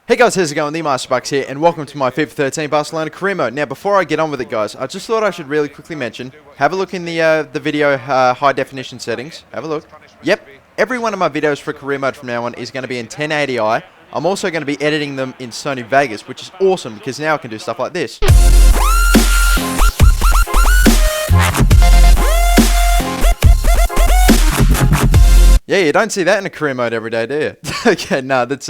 Hey guys, how's it going? The Master Bucks here, and welcome to my FIFA 13 Barcelona career mode. Now, before I get on with it, guys, I just thought I should really quickly mention, have a look in the video high definition settings. Have a look. Yep, every one of my videos for career mode from now on is going to be in 1080i. I'm also going to be editing them in Sony Vegas, which is awesome because now I can do stuff like this. Yeah, you don't see that in a career mode every day, do you? Okay, no, that's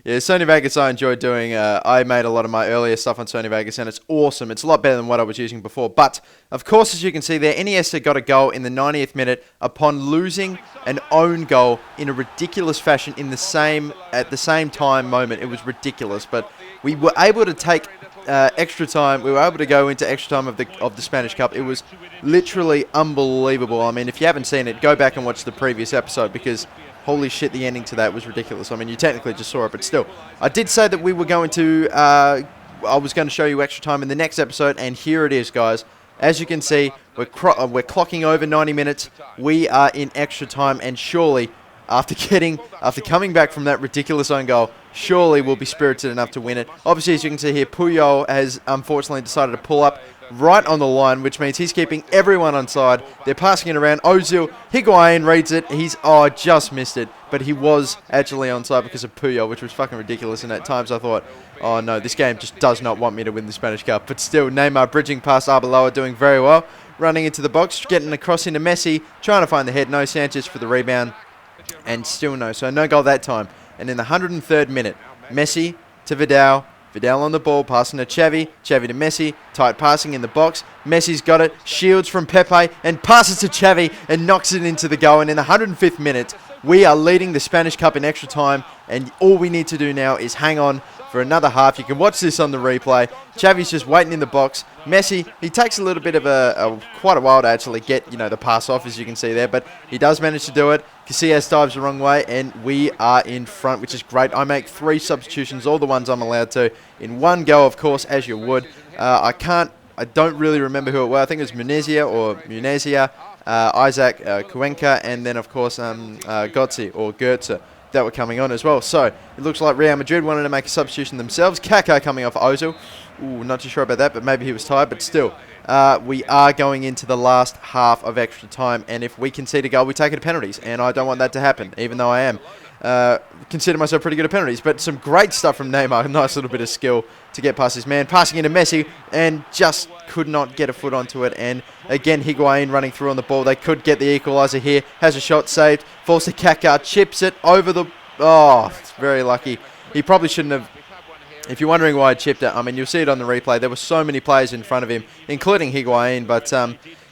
yeah, Sony Vegas I enjoy doing. I made a lot of my earlier stuff on Sony Vegas, and it's awesome. It's a lot better than what I was using before. But, of course, as you can see there, Iniesta got a goal in the 90th minute upon losing an own goal in a ridiculous fashion at the same time moment. It was ridiculous, but we were able to take extra time. We were able to go into extra time of the Spanish Cup. It was literally unbelievable. I mean, if you haven't seen it, go back and watch the previous episode because holy shit, the ending to that was ridiculous. I mean, you technically just saw it, but still. I did say that we were going to, I was going to show you extra time in the next episode, and here it is, guys. As you can see, we're clocking over 90 minutes. We are in extra time, and surely, after coming back from that ridiculous own goal, surely we'll be spirited enough to win it. Obviously, as you can see here, Puyol has unfortunately decided to pull up right on the line, which means he's keeping everyone onside. They're passing it around. Ozil, Higuain reads it. Just missed it. But he was actually onside because of Puyol, which was fucking ridiculous. And at times I thought, oh no, this game just does not want me to win the Spanish Cup. But still, Neymar bridging past Arbeloa, doing very well. Running into the box, getting across into Messi, trying to find the head. No, Sanchez for the rebound. And still no. So no goal that time. And in the 103rd minute, Messi to Vidal. Vidal on the ball, passing to Xavi. Xavi to Messi. Tight passing in the box. Messi's got it. Shields from Pepe and passes to Xavi and knocks it into the goal. And in the 105th minute, we are leading the Spanish Cup in extra time. And all we need to do now is hang on for another half. You can watch this on the replay. Xavi's just waiting in the box. Messi, he takes a little bit of quite a while to actually get, the pass off, as you can see there. But he does manage to do it. Casillas dives the wrong way, and we are in front, which is great. I make 3 substitutions, all the ones I'm allowed to, in one go, of course, as you would. I don't really remember who it was. I think it was Munezia, Isaac, Cuenca, and then, of course, Götze that were coming on as well. So, it looks like Real Madrid wanted to make a substitution themselves. Kaká coming off Ozil. Ooh, not too sure about that, but maybe he was tired, but still. We are going into the last half of extra time, and if we concede a goal, we take it to penalties, and I don't want that to happen, even though I am. Consider myself pretty good at penalties, but some great stuff from Neymar. A nice little bit of skill to get past his man. Passing into Messi, and just could not get a foot onto it. And again, Higuain running through on the ball. They could get the equaliser here. Has a shot saved. Falls to Kaká, chips it over the... Oh, it's very lucky. He probably shouldn't have... If you're wondering why I chipped it, I mean, you'll see it on the replay. There were so many players in front of him, including Higuain, but...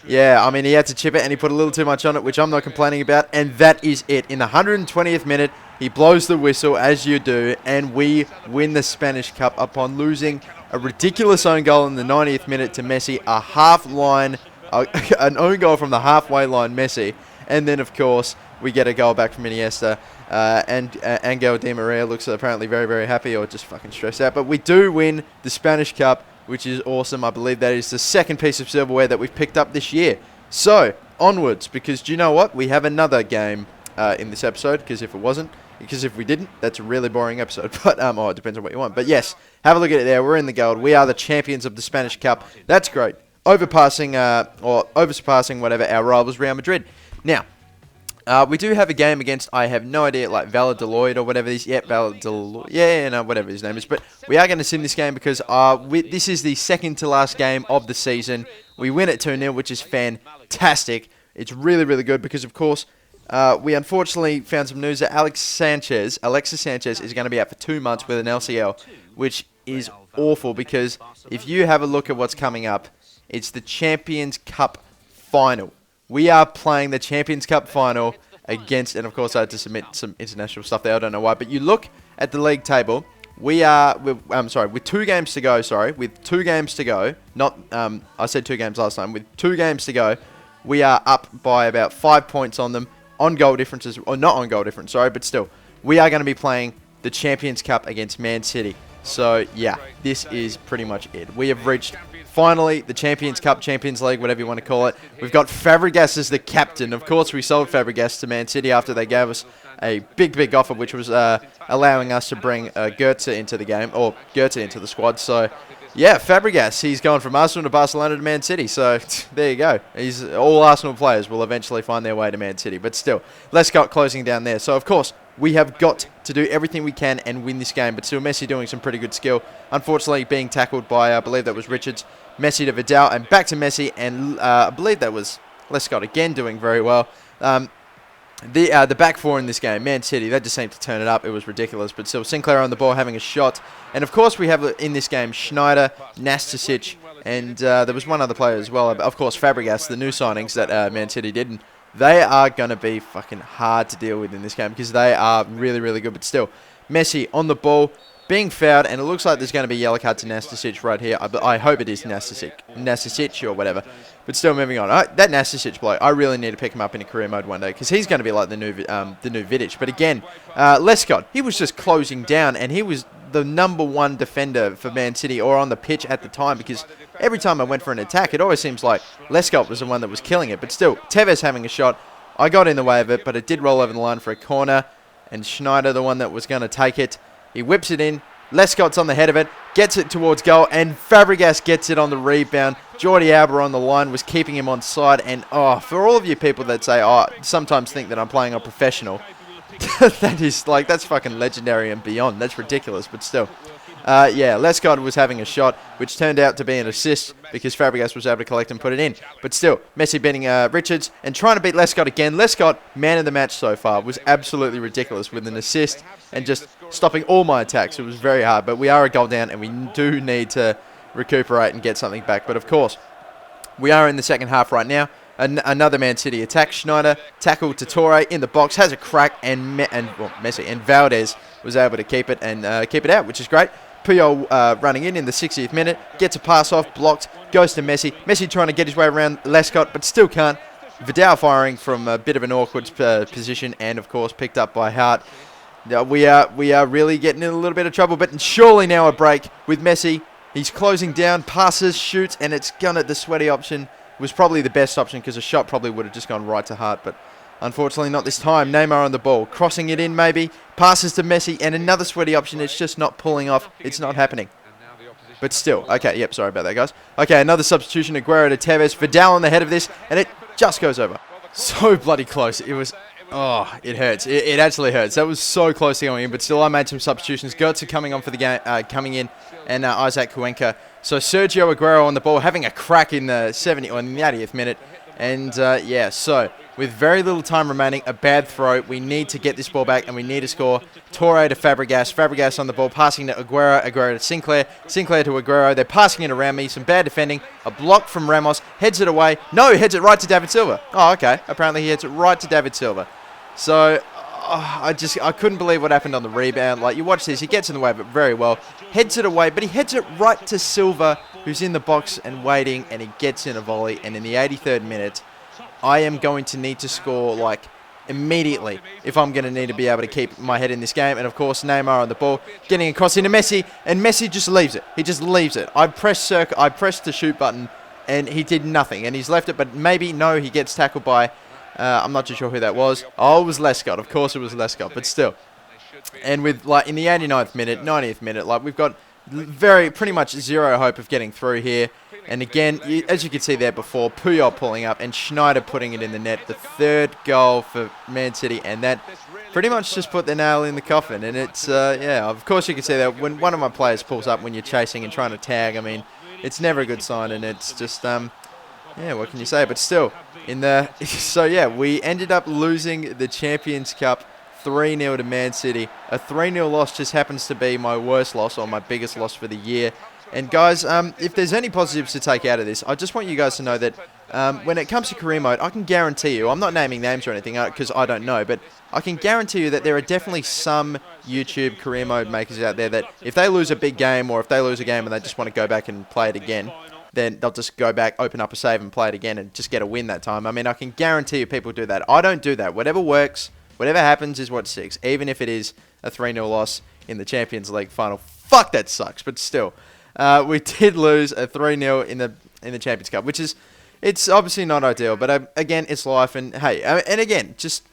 yeah, I mean, he had to chip it, and he put a little too much on it, which I'm not complaining about, and that is it. In the 120th minute, he blows the whistle, as you do, and we win the Spanish Cup upon losing a ridiculous own goal in the 90th minute to Messi, an own goal from the halfway line, Messi, and then, of course, we get a goal back from Iniesta, and Angel Di Maria looks apparently very, very happy, or just fucking stressed out, but we do win the Spanish Cup, which is awesome. I believe that is the second piece of silverware that we've picked up this year. So, onwards, because do you know what? We have another game in this episode, because if we didn't, that's a really boring episode. But, it depends on what you want. But yes, have a look at it there. We're in the gold. We are the champions of the Spanish Cup. That's great. Oversurpassing whatever our rivals, Real Madrid. Now, we do have a game against, I have no idea, like Valladolid or whatever this. Yep, Valladolid. Yeah, no, whatever his name is. But we are going to sim this game because this is the second to last game of the season. We win at 2-0, which is fantastic. It's really, really good because, of course, we unfortunately found some news that Alexis Sanchez is going to be out for 2 months with an LCL, which is awful because if you have a look at what's coming up, it's the Champions Cup final. We are playing the Champions Cup final against, and of course I had to submit some international stuff there, I don't know why, but you look at the league table, with 2 games to go, I said 2 games last time, with 2 games to go, we are up by about 5 points on them, on goal differences, or not on goal difference, sorry, but still, we are going to be playing the Champions Cup against Man City. So, yeah, this is pretty much it. We have reached, finally, the Champions Cup, Champions League, whatever you want to call it. We've got Fabregas as the captain. Of course, we sold Fabregas to Man City after they gave us a big, big offer, which was allowing us to bring Goetze into the game, or Goetze into the squad. So, yeah, Fabregas, he's gone from Arsenal to Barcelona to Man City. So, there you go. All Arsenal players will eventually find their way to Man City. But still, Lescott closing down there. So, of course, we have got to do everything we can and win this game. But still, Messi doing some pretty good skill. Unfortunately, being tackled by, I believe that was Richards. Messi to Vidal, and back to Messi. And I believe that was Lescott again doing very well. The back four in this game, Man City, they just seemed to turn it up. It was ridiculous. But still, Sinclair on the ball having a shot. And, of course, we have in this game Schneider, Nastasic, and there was one other player as well. Of course, Fabregas, the new signings that Man City did. And they are going to be fucking hard to deal with in this game because they are really, really good. But still, Messi on the ball, being fouled, and it looks like there's going to be a yellow card to Nastasic right here. I hope it is Nastasic or whatever. But still, moving on. That Nastasic bloke, I really need to pick him up in a career mode one day because he's going to be like the new Vidic. But again, Lescott, he was just closing down, and he was the #1 defender for Man City or on the pitch at the time because every time I went for an attack, it always seems like Lescott was the one that was killing it. But still, Tevez having a shot. I got in the way of it, but it did roll over the line for a corner, and Schneider, the one that was going to take it. He whips it in. Lescott's on the head of it, gets it towards goal, and Fabregas gets it on the rebound. Jordi Alba on the line was keeping him on side, and for all of you people that say, sometimes think that I'm playing on professional, that's fucking legendary and beyond. That's ridiculous, but still. Yeah, Lescott was having a shot, which turned out to be an assist because Fabregas was able to collect and put it in. But still, Messi beating Richards and trying to beat Lescott again. Lescott, man of the match so far, was absolutely ridiculous with an assist and just stopping all my attacks. It was very hard, but we are a goal down and we do need to recuperate and get something back. But of course, we are in the second half right now. Another Man City attack. Schneider tackle to Torre in the box, has a crack, and Messi and Valdez was able to keep it and keep it out, which is great. Puyol running in the 60th minute, gets a pass off, blocked, goes to Messi. Messi trying to get his way around Lescott, but still can't. Vidal firing from a bit of an awkward position, and of course picked up by Hart. We are really getting in a little bit of trouble, but surely now a break with Messi. He's closing down, passes, shoots, and it's gonna. The sweaty option was probably the best option because a shot probably would have just gone right to Hart, but unfortunately not this time. Neymar on the ball, crossing it in maybe, passes to Messi, and another sweaty option. It's just not pulling off. It's not happening. But still, okay, yep, sorry about that, guys. Okay, another substitution, Aguero to Tevez, Vidal on the head of this, and it just goes over. So bloody close. It was, it hurts. It actually hurts. That was so close to going in, but still I made some substitutions. Goetze coming on for the game, coming in, and Isaac Cuenca. So Sergio Aguero on the ball, having a crack in the 70th or in the 80th minute. And yeah, so with very little time remaining, a bad throw. We need to get this ball back and we need to score. Torre to Fabregas. Fabregas on the ball, passing to Aguero. Aguero to Sinclair. Sinclair to Aguero. They're passing it around me. Some bad defending. A block from Ramos. Heads it away. No, heads it right to David Silva. Oh, okay. Apparently he heads it right to David Silva. So I couldn't believe what happened on the rebound. Like, you watch this, he gets in the way of it very well. Heads it away, but he heads it right to Silva, who's in the box and waiting, and he gets in a volley. And in the 83rd minute, I am going to need to score, like, immediately if I'm going to need to be able to keep my head in this game. And, of course, Neymar on the ball, getting across into Messi, and Messi just leaves it. He just leaves it. I pressed the shoot button, and he did nothing. And he's left it, but maybe, no, he gets tackled by... I'm not too sure who that was. Oh, it was Lescott. Of course it was Lescott, but still. And with, like, in the 89th minute, 90th minute, like, we've got pretty much zero hope of getting through here. And again, as you can see there before, Puyol pulling up and Schneider putting it in the net. The third goal for Man City, and that pretty much just put the nail in the coffin. And it's, yeah, of course you can see that when one of my players pulls up when you're chasing and trying to tag, I mean, it's never a good sign, and it's just, yeah, what can you say? But still, so yeah, we ended up losing the Champions Cup 3-0 to Man City. A 3-0 loss just happens to be my worst loss or my biggest loss for the year. And guys, if there's any positives to take out of this, I just want you guys to know that when it comes to career mode, I can guarantee you, I'm not naming names or anything because I don't know, but I can guarantee you that there are definitely some YouTube career mode makers out there that if they lose a big game or if they lose a game and they just want to go back and play it again, then they'll just go back, open up a save and play it again and just get a win that time. I mean, I can guarantee you people do that. I don't do that. Whatever works, whatever happens is what sticks, even if it is a 3-0 loss in the Champions League final. Fuck, that sucks, but still. We did lose a 3-0 in the Champions Cup, which is, it's obviously not ideal, but again, it's life, and hey, and again, just,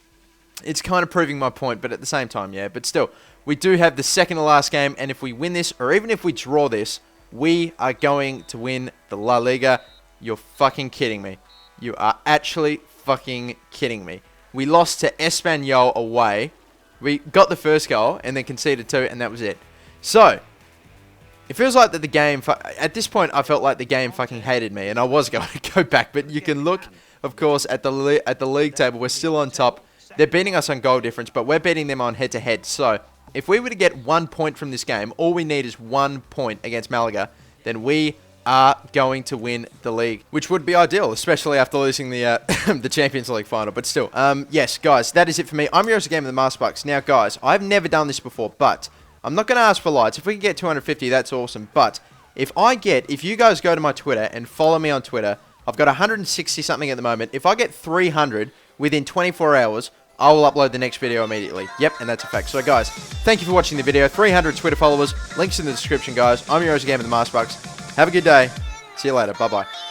it's kind of proving my point, but at the same time, yeah, but still, we do have the second to last game, and if we win this, or even if we draw this, we are going to win the La Liga. You're fucking kidding me. You are actually fucking kidding me. We lost to Espanyol away. We got the first goal and then conceded 2, and that was it. So, it feels like that the game... At this point, I felt like the game fucking hated me, and I was going to go back. But you can look, of course, at the league table. We're still on top. They're beating us on goal difference, but we're beating them on head-to-head. So, if we were to get 1 point from this game, all we need is 1 point against Malaga, then we are going to win the league, which would be ideal, especially after losing the the Champions League final. But still, yes, guys, that is it for me. I'm Heroes of the Game of the Masterbucks. Now, guys, I've never done this before, but I'm not going to ask for lights. If we can get 250, that's awesome. But if you guys go to my Twitter and follow me on Twitter, I've got 160 something at the moment. If I get 300 within 24 hours, I will upload the next video immediately. Yep, and that's a fact. So, guys, thank you for watching the video. 300 Twitter followers. Links in the description, guys. I'm Heroes of the Game of the Masterbucks. Have a good day. See you later. Bye-bye.